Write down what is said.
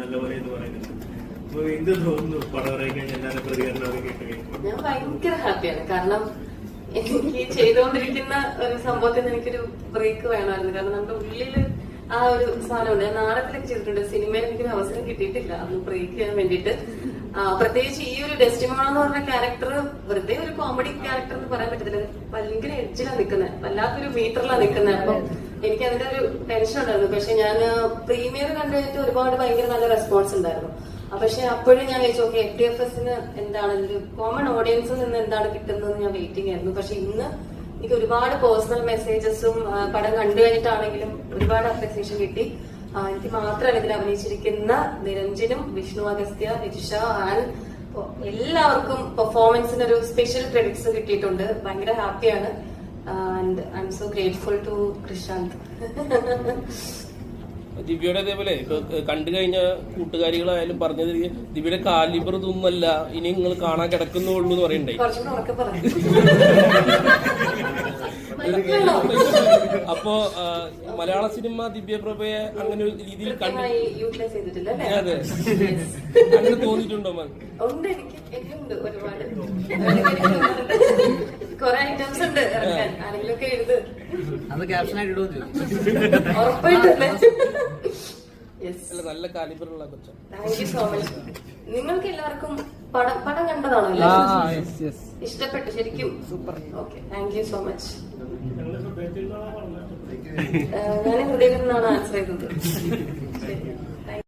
നല്ലപോലെ എന്ന് പറയുന്നത്. അപ്പൊ എന്ത് തോന്നുന്നു പടം ഇറങ്ങി കഴിഞ്ഞാൽ എല്ലാവരും പ്രതികരണമൊക്കെ കേട്ട്? ഞാൻ ഭയങ്കര ഹാപ്പിയാണ്. കാരണം എനിക്ക് ചെയ്തുകൊണ്ടിരിക്കുന്ന ഒരു സംഭവത്തിന് എനിക്കൊരു ബ്രേക്ക് വേണമായിരുന്നു. കാരണം നമ്മുടെ ഉള്ളില് ആ ഒരു സാധനമുണ്ട്. ഞാൻ നാടകത്തിലൊക്കെ ചെയ്തിട്ടുണ്ട്, സിനിമയിൽ എനിക്കൊരു അവസരം കിട്ടിയിട്ടില്ല അന്ന് ബ്രേക്ക് ചെയ്യാൻ വേണ്ടിയിട്ട്. പ്രത്യേകിച്ച് ഈ ഒരു ഡെസ്റ്റിമോണ എന്ന് പറഞ്ഞ ക്യാരക്ടർ വെറുതെ ഒരു കോമഡി ക്യാരക്ടർ എന്ന് പറയാൻ പറ്റത്തില്ല. ഭയങ്കര എഡ്ജിലാണ് നിൽക്കുന്നത്, വല്ലാത്തൊരു മീറ്ററിലാണ് നിൽക്കുന്നത്. അപ്പം എനിക്ക് അതിന്റെ ഒരു ടെൻഷൻ ഉണ്ടായിരുന്നു. പക്ഷെ ഞാൻ പ്രീമിയർ കണ്ടു കഴിഞ്ഞിട്ട് ഒരുപാട് ഭയങ്കര നല്ല റെസ്പോൺസ് ഉണ്ടായിരുന്നു. പക്ഷെ അപ്പോഴും ഞാൻ വിചാരിച്ചു ഓക്കെ FTFSന് എന്താണ് ഒരു കോമൺ ഓഡിയൻസിൽ നിന്ന് എന്താണ് കിട്ടുന്നത് ഞാൻ വെയിറ്റിംഗ് ആയിരുന്നു. പക്ഷെ ഇന്ന് എനിക്ക് ഒരുപാട് പേഴ്സണൽ മെസ്സേജസും പടം കണ്ടു കഴിഞ്ഞിട്ടാണെങ്കിലും ഒരുപാട് അപ്രിസിയേഷൻ കിട്ടി. എനിക്ക് മാത്രമല്ല ഇതിൽ അഭിനയിച്ചിരിക്കുന്ന നിരഞ്ജനും, വിഷ്ണു അഗസ്ത്യ, രജിഷ ആൻഡ് എല്ലാവർക്കും പെർഫോമൻസിന് ഒരു സ്പെഷ്യൽ ക്രെഡിറ്റ്സ് കിട്ടിയിട്ടുണ്ട്. ഭയങ്കര ഹാപ്പിയാണ്. And I'm so grateful to Krishand. ദിവ്യയുടെ അതേപോലെ ഇപ്പൊ കണ്ടു കഴിഞ്ഞ കൂട്ടുകാരികളായാലും പറഞ്ഞത് ദിവ്യയുടെ കാലിബർ ഇതൊന്നുമല്ല, ഇനി നിങ്ങൾ കാണാൻ കിടക്കുന്നുള്ളൂ എന്ന് പറയണ്ടേ. അപ്പൊ മലയാള സിനിമ ദിവ്യപ്രഭയെ അങ്ങനെ ഒരു രീതിയിൽ യൂട്ടിലൈസ് ചെയ്തിട്ടില്ല. അതെ, അങ്ങനെ തോന്നിയിട്ടുണ്ടോ? ഉണ്ട്, എനിക്കുണ്ട് ഒരുപാട്. കുറെ ഐറ്റംസ് ഉണ്ട് ഇറക്കാൻ. ആരെങ്കിലുമൊക്കെ എഴുത്, ഉറപ്പായിട്ടല്ലേ. നല്ല കാലിബറുള്ള കൊച്ച. Thank you so much. നിങ്ങൾക്ക് എല്ലാവർക്കും പടം കണ്ടതാണോ? ഇഷ്ടപ്പെട്ടു ശരിക്കും? Super. Okay, thank you so much. ഞാൻ ഹൃദയത്തിൽ നിന്നാണ് ആൻസർ ചെയ്തത്.